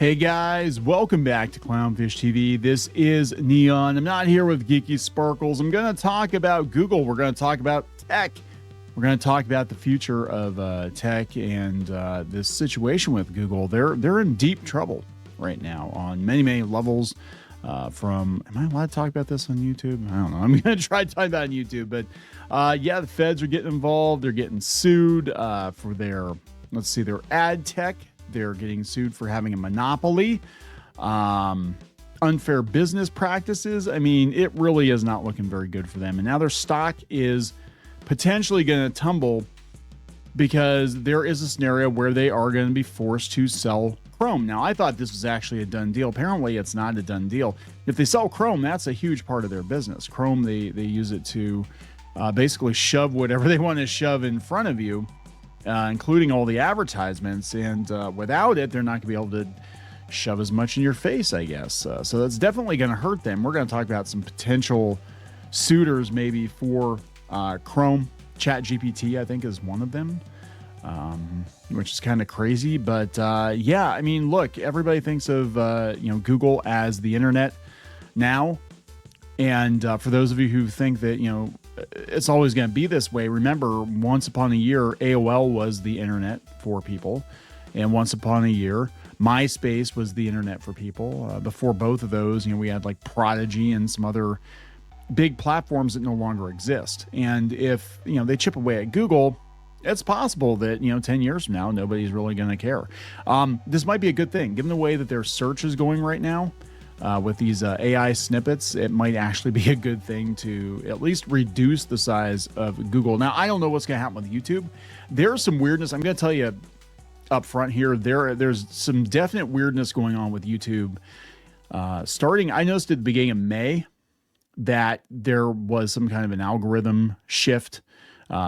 Hey guys, welcome back to Clownfish TV. This is Kneon. I'm not here with Geeky Sparkles. I'm going to talk about Google. We're going to talk about tech. We're going to talk about the future of tech and this situation with Google. They're in deep trouble right now on many levels. Am I allowed to talk about this on YouTube? I don't know. I'm going to try talking about it on YouTube, but yeah, the feds are getting involved. They're getting sued for their ad tech. They're getting sued for having a monopoly, unfair business practices. I mean, it really is not looking very good for them. And now their stock is potentially going to tumble because there is a scenario where they are going to be forced to sell Chrome. Now, I thought this was actually a done deal. Apparently, it's not a done deal. If they sell Chrome, that's a huge part of their business. Chrome, they use it to basically shove whatever they want to shove in front of you. Including all the advertisements, and without it, they're not going to be able to shove as much in your face, I guess. So that's definitely going to hurt them. We're going to talk about some potential suitors maybe for Chrome. ChatGPT, I think, is one of them, which is kind of crazy. But yeah, I mean, look, everybody thinks of Google as the internet now. And for those of you who think that, it's always going to be this way, remember, once upon a year, AOL was the internet for people. And once upon a year, MySpace was the internet for people. Before both of those, we had like Prodigy and some other big platforms that no longer exist. And if, they chip away at Google, it's possible that, 10 years from now, nobody's really going to care. This might be a good thing, given the way that their search is going right now. With these AI snippets, it might actually be a good thing to at least reduce the size of Google. Now, I don't know what's going to happen with YouTube. There's some weirdness. I'm going to tell you up front here. There's some definite weirdness going on with YouTube. Starting, I noticed at the beginning of May that there was some kind of an algorithm shift.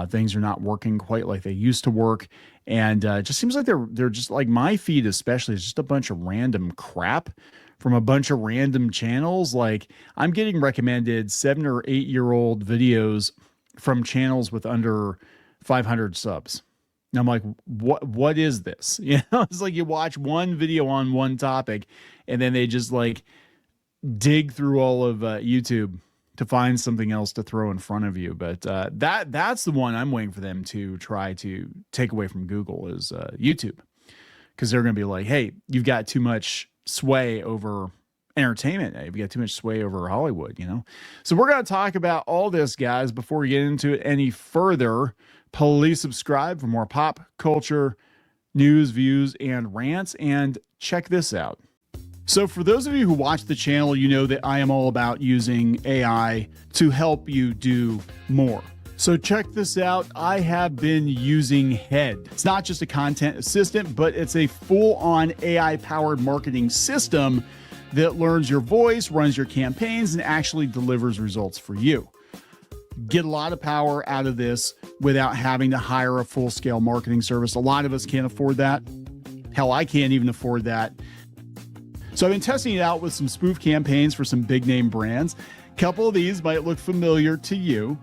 Things are not working quite like they used to work. And it just seems like they're just like my feed especially is just a bunch of random crap from a bunch of random channels. Like I'm getting recommended 7 or 8 year old videos from channels with under 500 subs. And I'm like, what is this? It's like you watch one video on one topic and then they just like dig through all of YouTube to find something else to throw in front of you. But that's the one I'm waiting for them to try to take away from Google is YouTube. Because they're going to be like, hey, you've got too much sway over entertainment. You've got too much sway over Hollywood, So we're going to talk about all this, guys. Before we get into it any further, please subscribe for more pop culture news, views, and rants. And check this out. So for those of you who watch the channel, you know that I am all about using AI to help you do more. So check this out. I have been using Head. It's not just a content assistant, but it's a full-on AI-powered marketing system that learns your voice, runs your campaigns, and actually delivers results for you. Get a lot of power out of this without having to hire a full-scale marketing service. A lot of us can't afford that. Hell, I can't even afford that. So I've been testing it out with some spoof campaigns for some big-name brands. A couple of these might look familiar to you.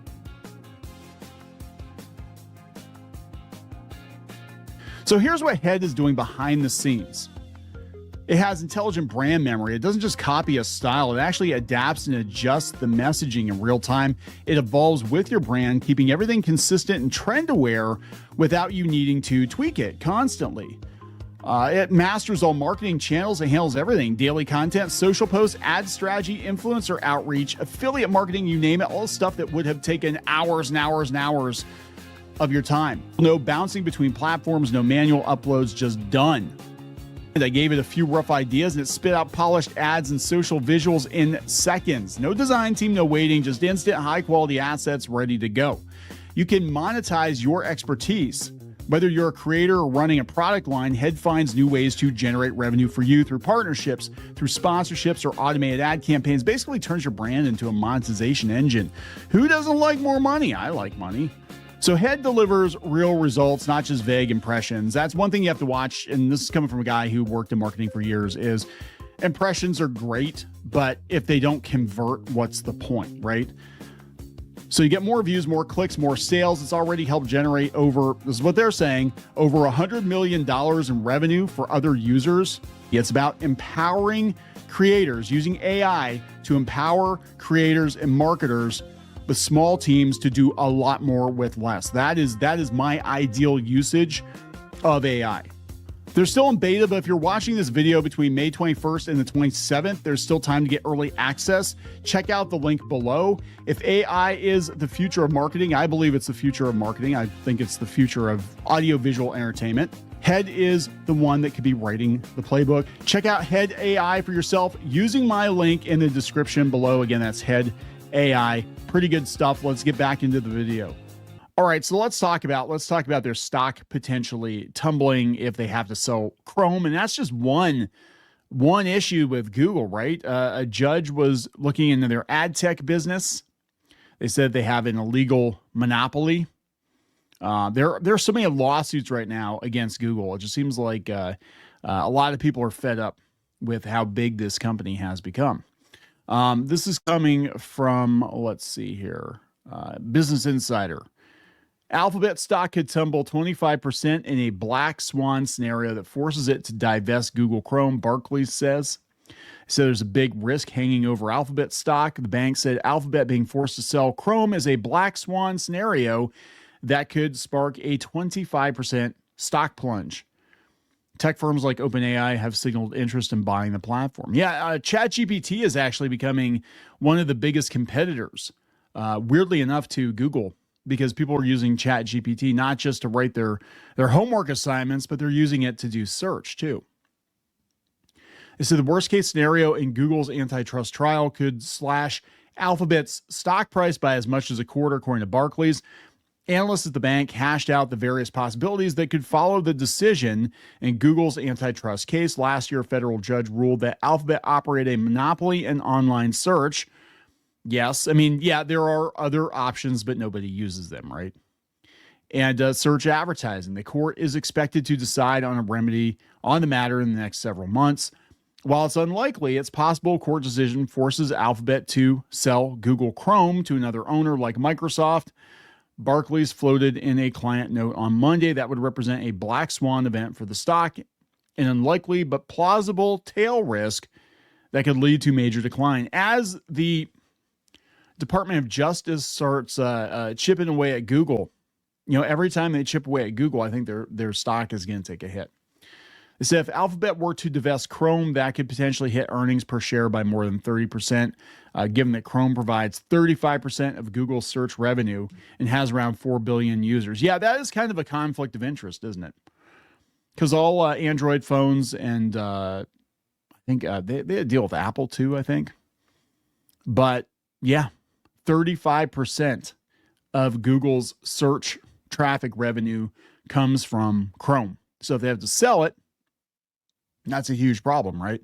So here's what Head is doing behind the scenes. It has intelligent brand memory. It doesn't just copy a style. It actually adapts and adjusts the messaging in real time. It evolves with your brand, keeping everything consistent and trend aware without you needing to tweak it constantly. It masters all marketing channels. It handles everything: daily content, social posts, ad strategy, influencer outreach, affiliate marketing, you name it, all the stuff that would have taken hours and hours and hours of your time. No bouncing between platforms, no manual uploads, just done. And I gave it a few rough ideas and it spit out polished ads and social visuals in seconds. No design team, no waiting, just instant high quality assets ready to go. You can monetize your expertise. Whether you're a creator or running a product line, Head finds new ways to generate revenue for you through partnerships, through sponsorships, or automated ad campaigns. Basically turns your brand into a monetization engine. Who doesn't like more money? I like money. So Head delivers real results, not just vague impressions. That's one thing you have to watch, and this is coming from a guy who worked in marketing for years, is impressions are great, but if they don't convert, what's the point, right? So you get more views, more clicks, more sales. It's already helped generate over, this is what they're saying, over $100 million in revenue for other users It's about empowering creators, using AI to empower creators and marketers with small teams to do a lot more with less. That is my ideal usage of AI. They're still in beta, but if you're watching this video between May 21st and the 27th, there's still time to get early access. Check out the link below. If AI is the future of marketing, I believe it's the future of marketing. I think it's the future of audiovisual entertainment. Head is the one that could be writing the playbook. Check out Head AI for yourself using my link in the description below. Again, that's Head AI. Pretty good stuff. Let's get back into the video. All right, so let's talk about their stock potentially tumbling if they have to sell Chrome, and that's just one issue with Google, right? A judge was looking into their ad tech business. They said they have an illegal monopoly. There are so many lawsuits right now against Google. It just seems like a lot of people are fed up with how big this company has become. This is coming from, let's see here, Business Insider. Alphabet stock could tumble 25% in a black swan scenario that forces it to divest Google Chrome, Barclays says. So there's a big risk hanging over Alphabet stock. The bank said Alphabet being forced to sell Chrome is a black swan scenario that could spark a 25% stock plunge. Tech firms like OpenAI have signaled interest in buying the platform. Yeah, ChatGPT is actually becoming one of the biggest competitors, weirdly enough, to Google, because people are using ChatGPT not just to write their homework assignments, but they're using it to do search too. So the worst case scenario in Google's antitrust trial could slash Alphabet's stock price by as much as a quarter, according to Barclays. Analysts at the bank hashed out the various possibilities that could follow the decision in Google's antitrust case. Last year, a federal judge ruled that Alphabet operated a monopoly in online search. Yes, I mean, yeah, there are other options, but nobody uses them, right? And search advertising. The court is expected to decide on a remedy on the matter in the next several months. While it's unlikely, it's possible a court decision forces Alphabet to sell Google Chrome to another owner like Microsoft. Barclays floated in a client note on Monday that would represent a black swan event for the stock, an unlikely but plausible tail risk that could lead to major decline. As the Department of Justice starts chipping away at Google, every time they chip away at Google, I think their stock is going to take a hit. They said if Alphabet were to divest Chrome, that could potentially hit earnings per share by more than 30%, given that Chrome provides 35% of Google's search revenue and has around 4 billion users. Yeah, that is kind of a conflict of interest, isn't it? Because all Android phones and I think they deal with Apple too, I think. But yeah, 35% of Google's search traffic revenue comes from Chrome. So if they have to sell it, that's a huge problem, right?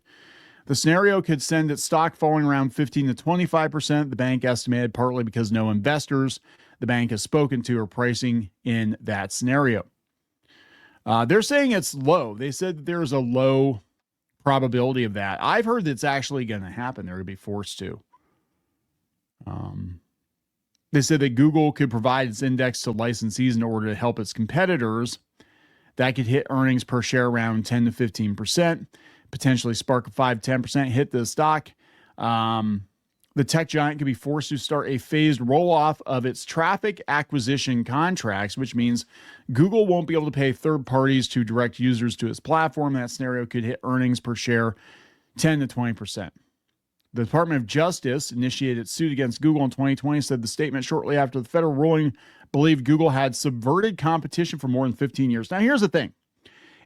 The scenario could send its stock falling around 15 to 25%. The bank estimated, partly because no investors the bank has spoken to are pricing in that scenario. They're saying it's low. They said that there's a low probability of that. I've heard that's actually going to happen. They're going to be forced to. They said that Google could provide its index to licensees in order to help its competitors. That could hit earnings per share around 10 to 15%, potentially spark a 5-10% hit to the stock. The tech giant could be forced to start a phased roll-off of its traffic acquisition contracts, which means Google won't be able to pay third parties to direct users to its platform. That scenario could hit earnings per share 10 to 20%. The Department of Justice initiated suit against Google in 2020, said the statement shortly after the federal ruling believed Google had subverted competition for more than 15 years. Now, here's the thing.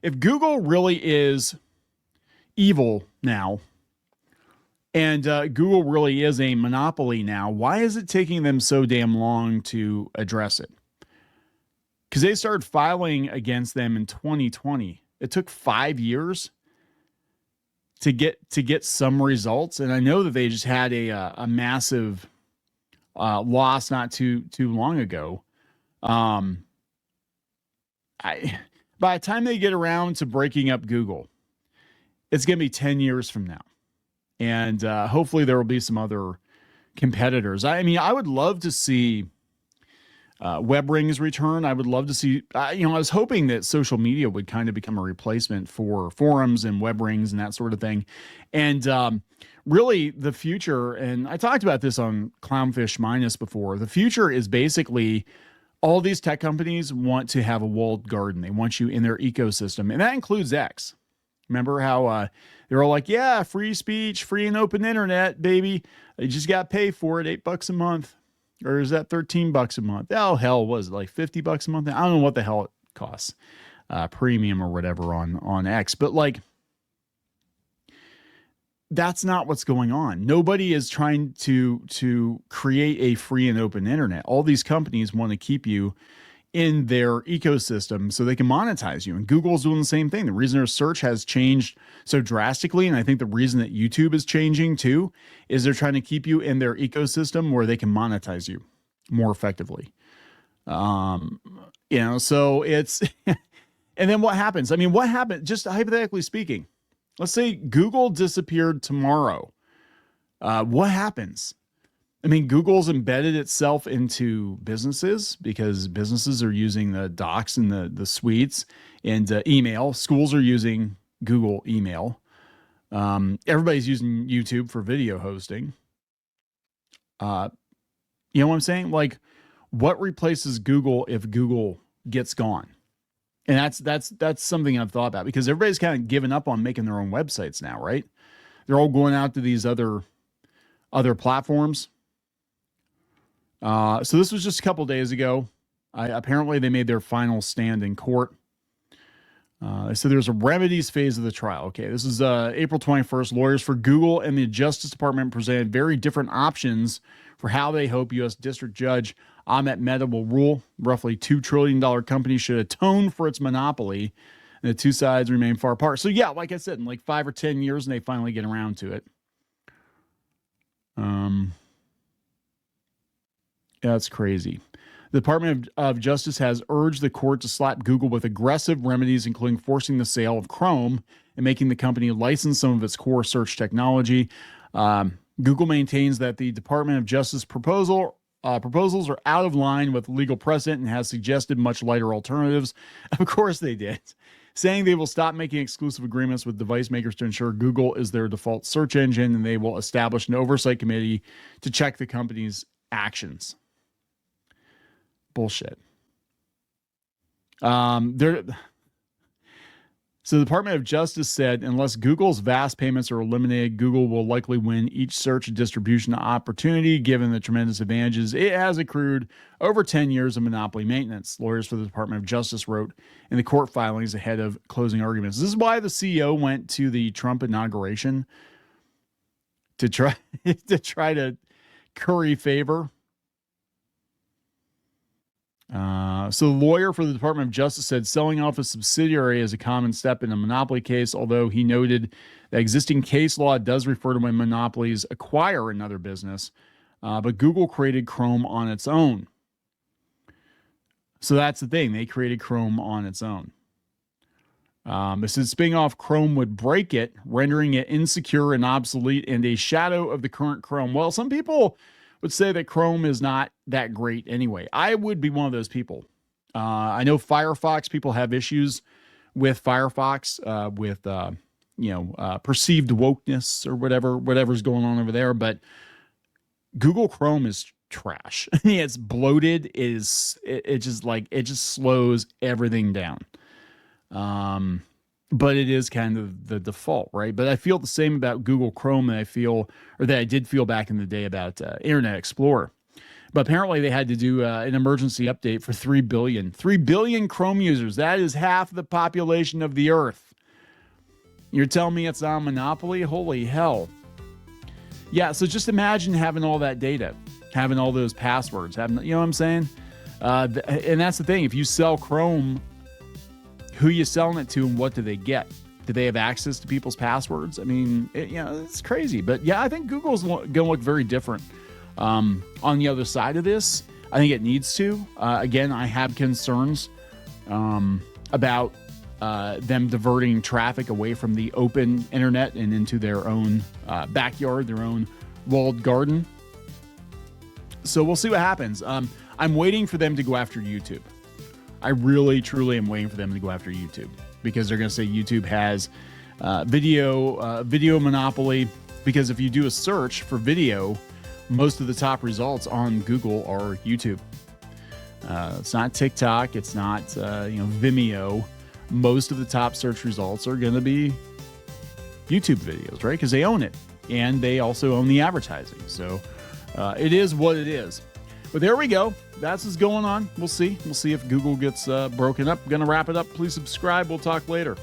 If Google really is evil now, and Google really is a monopoly now, why is it taking them so damn long to address it? Because they started filing against them in 2020. It took 5 years to get some results, and I know that they just had a massive loss not too long ago. By the time they get around to breaking up Google, it's going to be 10 years from now. And hopefully there will be some other competitors. I mean, I would love to see web rings return. I would love to see, I was hoping that social media would kind of become a replacement for forums and web rings and that sort of thing. And really the future, and I talked about this on Clownfish Minus before, the future is basically all these tech companies want to have a walled garden. They want you in their ecosystem, and that includes X. Remember how they were all like, yeah, free speech, free and open internet, baby. You just got to pay for it, $8 a month. Or is that $13 a month? Oh, hell, was it like $50 a month? I don't know what the hell it costs, premium or whatever on X. But like, that's not what's going on. Nobody is trying to create a free and open internet. All these companies want to keep you in their ecosystem so they can monetize you. And Google's doing the same thing. The reason their search has changed so drastically, and I think the reason that YouTube is changing too, is they're trying to keep you in their ecosystem where they can monetize you more effectively. So it's, and then what happens? I mean, what happened, just hypothetically speaking, let's say Google disappeared tomorrow. What happens? I mean, Google's embedded itself into businesses because businesses are using the docs and the suites and email. Schools are using Google email. Everybody's using YouTube for video hosting. You know what I'm saying? Like, what replaces Google if Google gets gone? And that's something I've thought about because everybody's kind of given up on making their own websites now, right? They're all going out to these other platforms. So this was just a couple days ago. Apparently they made their final stand in court. So there's a remedies phase of the trial. Okay, this is April 21st. Lawyers for Google and the Justice Department presented very different options for how they hope U.S. District Judge Ahmet Mehta will rule. Roughly $2 trillion company should atone for its monopoly. And the two sides remain far apart. So yeah, like I said, in like 5 or 10 years, and they finally get around to it. That's crazy. The Department of Justice has urged the court to slap Google with aggressive remedies, including forcing the sale of Chrome and making the company license some of its core search technology. Google maintains that the Department of Justice proposals are out of line with legal precedent and has suggested much lighter alternatives. Of course they did. Saying they will stop making exclusive agreements with device makers to ensure Google is their default search engine, and they will establish an oversight committee to check the company's actions. Bullshit. So the Department of Justice said, unless Google's vast payments are eliminated, Google will likely win each search distribution opportunity, given the tremendous advantages it has accrued over 10 years of monopoly maintenance. Lawyers for the Department of Justice wrote in the court filings ahead of closing arguments. This is why the CEO went to the Trump inauguration to try to curry favor. So the lawyer for the Department of Justice said selling off a subsidiary is a common step in a monopoly case, although he noted that existing case law does refer to when monopolies acquire another business. But Google created Chrome on its own. So that's the thing. They created Chrome on its own. It said spinning off Chrome would break it, rendering it insecure and obsolete and a shadow of the current Chrome. Well, some people would say that Chrome is not that great anyway. I would be one of those people. I know Firefox, people have issues with Firefox, with perceived wokeness or whatever's going on over there. But Google Chrome is trash. It's bloated. It just slows everything down. But it is kind of the default, right? But I feel the same about Google Chrome that I did feel back in the day about Internet Explorer. But apparently they had to do an emergency update for 3 billion. 3 billion Chrome users. That is half the population of the earth. You're telling me it's not a monopoly? Holy hell. Yeah, so just imagine having all that data, having all those passwords, you know what I'm saying? And that's the thing. If you sell Chrome, who are you selling it to and what do they get? Do they have access to people's passwords? I mean, it's crazy. But yeah, I think Google's going to look very different. On the other side of this, I think it needs to. Again, I have concerns about them diverting traffic away from the open internet and into their own backyard, their own walled garden. So we'll see what happens. I'm waiting for them to go after YouTube. I really, truly am waiting for them to go after YouTube because they're going to say YouTube has video monopoly. Because if you do a search for video, most of the top results on Google are YouTube. It's not TikTok. It's not Vimeo. Most of the top search results are going to be YouTube videos, right? Because they own it, and they also own the advertising. So it is what it is. But there we go. That's what's going on. We'll see. We'll see if Google gets broken up. Going to wrap it up. Please subscribe. We'll talk later.